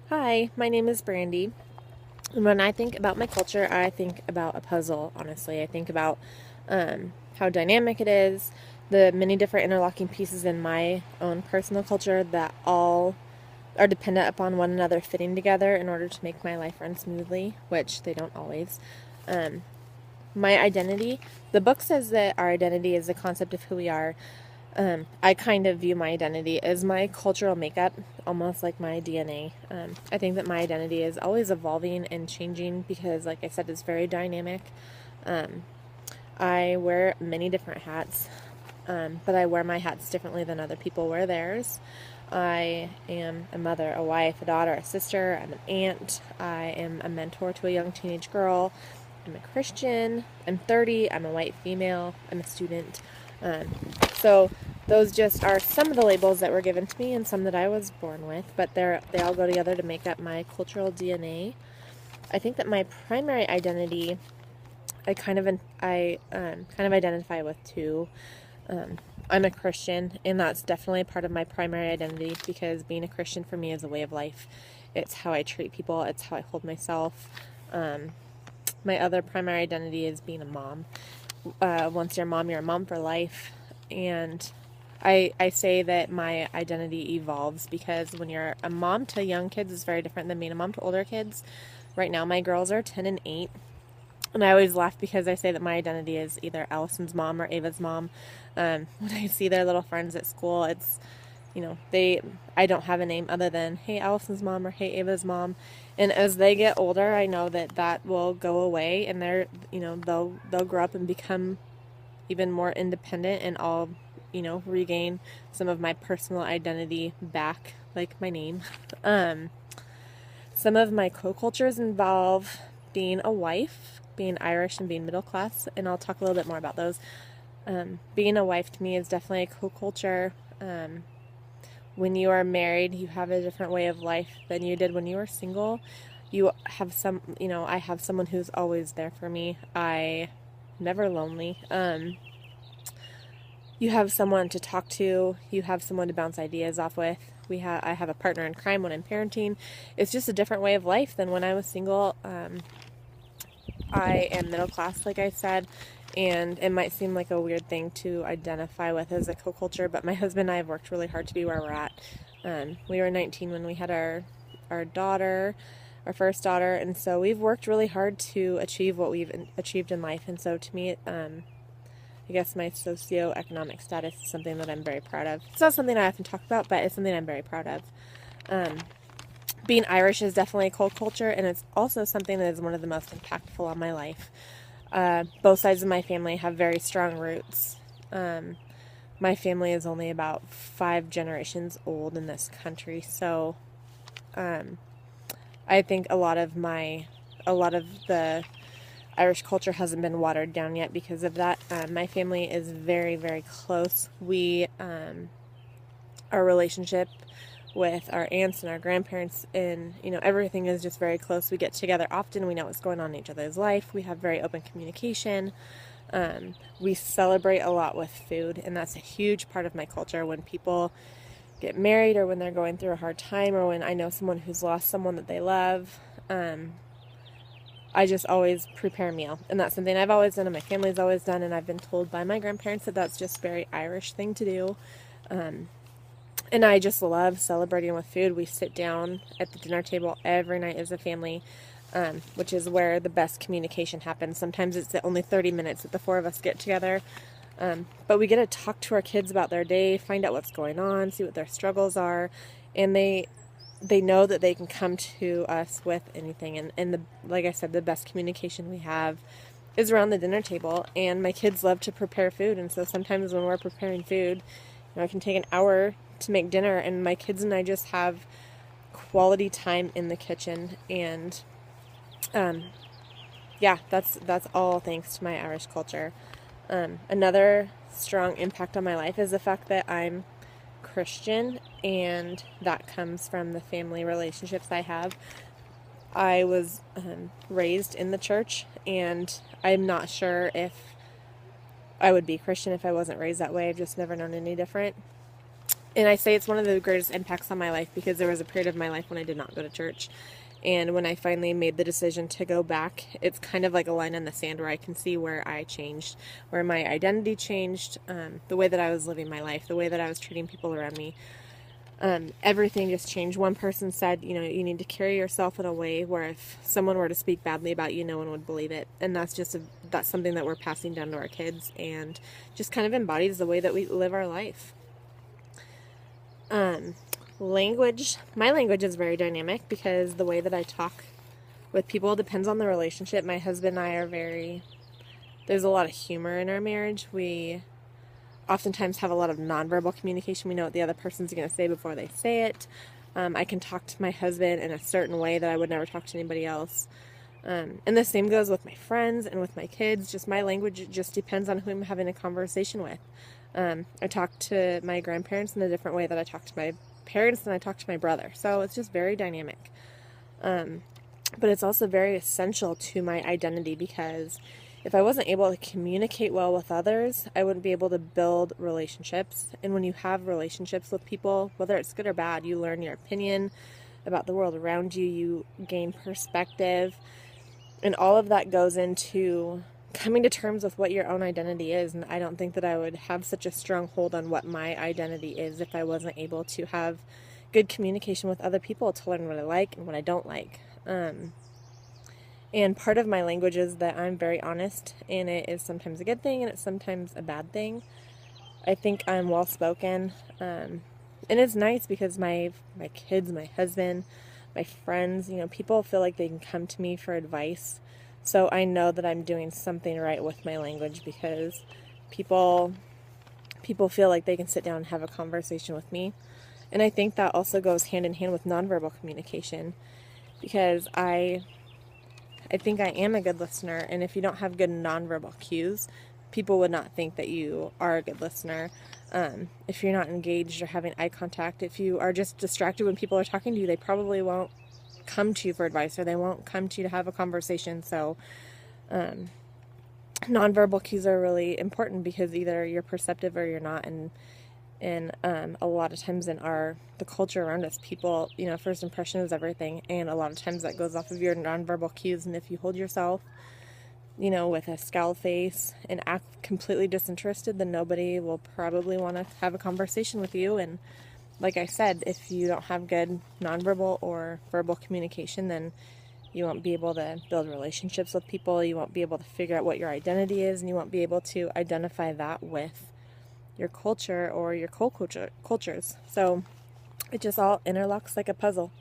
Hi, my name is Brandy. And when I think about my culture, I think about a puzzle, honestly. I think about how dynamic it is, the many different interlocking pieces in my own personal culture that all are dependent upon one another fitting together in order to make my life run smoothly, which they don't always. Um, my identity, the book says that our identity is the concept of who we are. I kind of view my identity as my cultural makeup, almost like my DNA. I think that my identity is always evolving and changing because, like I said, it's very dynamic. Um, I wear many different hats, but I wear my hats differently than other people wear theirs. I am a mother, a wife, a daughter, a sister, I'm an aunt, I am a mentor to a young teenage girl, I'm a Christian, I'm 30, I'm a white female, I'm a student. Um, so those just are some of the labels that were given to me and some that I was born with, but they all go together to make up my cultural DNA. I think that my primary identity, I kind of identify with two. Um, I'm a Christian, and that's definitely part of my primary identity because being a Christian for me is a way of life. It's how I treat people. It's how I hold myself. Um, my other primary identity is being a mom. Once you're a mom for life. And I say that my identity evolves because when you're a mom to young kids, it's very different than being a mom to older kids. Right now, my girls are 10 and 8. And I always laugh because I say that my identity is either Allison's mom or Ava's mom. When I see their little friends at school, it's, I don't have a name other than, hey, Allison's mom or hey, Ava's mom. And as they get older, I know that that will go away and they'll grow up and become even more independent, and I'll, regain some of my personal identity back, like my name. Um, some of my co-cultures involve being a wife, being Irish, and being middle class, and I'll talk a little bit more about those. Being a wife to me is definitely a co-culture. When you are married, you have a different way of life than you did when you were single. I have someone who's always there for me. I never lonely. You have someone to talk to. You have someone to bounce ideas off with. I have a partner in crime when I'm parenting. It's just a different way of life than when I was single. I am middle class, like I said, and it might seem like a weird thing to identify with as a co-culture, but my husband and I have worked really hard to be where we're at. We were 19 when we had our daughter, our first daughter, and so we've worked really hard to achieve what we've achieved in life. And so to me, I guess my socioeconomic status is something that I'm very proud of. It's not something I often talk about, but it's something I'm very proud of. Um, Being Irish is definitely a culture, and it's also something that is one of the most impactful on my life. Both sides of my family have very strong roots. My family is only about 5 generations old in this country, so I think a lot of the Irish culture hasn't been watered down yet because of that. My family is very, very close. Our relationship with our aunts and our grandparents and, everything is just very close. We get together often. We know what's going on in each other's life. We have very open communication. We celebrate a lot with food, and that's a huge part of my culture. When people get married or when they're going through a hard time or when I know someone who's lost someone that they love, I just always prepare a meal. And that's something I've always done and my family's always done, and I've been told by my grandparents that that's just a very Irish thing to do. And I just love celebrating with food. We sit down at the dinner table every night as a family, which is where the best communication happens. Sometimes it's only 30 minutes that the four of us get together. But we get to talk to our kids about their day, find out what's going on, see what their struggles are, and they know that they can come to us with anything. And like I said, the best communication we have is around the dinner table. And my kids love to prepare food, and so sometimes when we're preparing food, it can take an hour to make dinner, and my kids and I just have quality time in the kitchen. And yeah, that's all thanks to my Irish culture. Another strong impact on my life is the fact that I'm Christian, and that comes from the family relationships I have. I was raised in the church, and I'm not sure if I would be Christian if I wasn't raised that way. I've just never known any different. And I say it's one of the greatest impacts on my life because there was a period of my life when I did not go to church. And when I finally made the decision to go back, it's kind of like a line in the sand where I can see where I changed, where my identity changed, the way that I was living my life, the way that I was treating people around me. Everything just changed. One person said, you need to carry yourself in a way where if someone were to speak badly about you, no one would believe it. And that's something that we're passing down to our kids, and just kind of embodies the way that we live our life. Language. My language is very dynamic because the way that I talk with people depends on the relationship. My husband and I there's a lot of humor in our marriage. We oftentimes have a lot of nonverbal communication. We know what the other person's going to say before they say it. I can talk to my husband in a certain way that I would never talk to anybody else. And the same goes with my friends and with my kids. Just my language just depends on who I'm having a conversation with. I talk to my grandparents in a different way that I talk to my parents than I talk to my brother. So it's just very dynamic. But it's also very essential to my identity because if I wasn't able to communicate well with others, I wouldn't be able to build relationships. And when you have relationships with people, whether it's good or bad, you learn your opinion about the world around you, you gain perspective, and all of that goes into coming to terms with what your own identity is. And I don't think that I would have such a strong hold on what my identity is if I wasn't able to have good communication with other people to learn what I like and what I don't like. And part of my language is that I'm very honest, and it is sometimes a good thing and it's sometimes a bad thing. I think I'm well-spoken, and it's nice because my kids, my husband, my friends, people feel like they can come to me for advice. So I know that I'm doing something right with my language because people feel like they can sit down and have a conversation with me. And I think that also goes hand in hand with nonverbal communication because I think I am a good listener, and if you don't have good nonverbal cues, people would not think that you are a good listener. If you're not engaged or having eye contact, if you are just distracted when people are talking to you, they probably won't come to you for advice, or they won't come to you to have a conversation. So nonverbal cues are really important because either you're perceptive or you're not. And a lot of times in the culture around us, people, first impression is everything, and a lot of times that goes off of your nonverbal cues. And if you hold yourself, with a scowl face and act completely disinterested, then nobody will probably want to have a conversation with you. And like I said, if you don't have good nonverbal or verbal communication, then you won't be able to build relationships with people. You won't be able to figure out what your identity is, and you won't be able to identify that with your culture or your cultures. So it just all interlocks like a puzzle.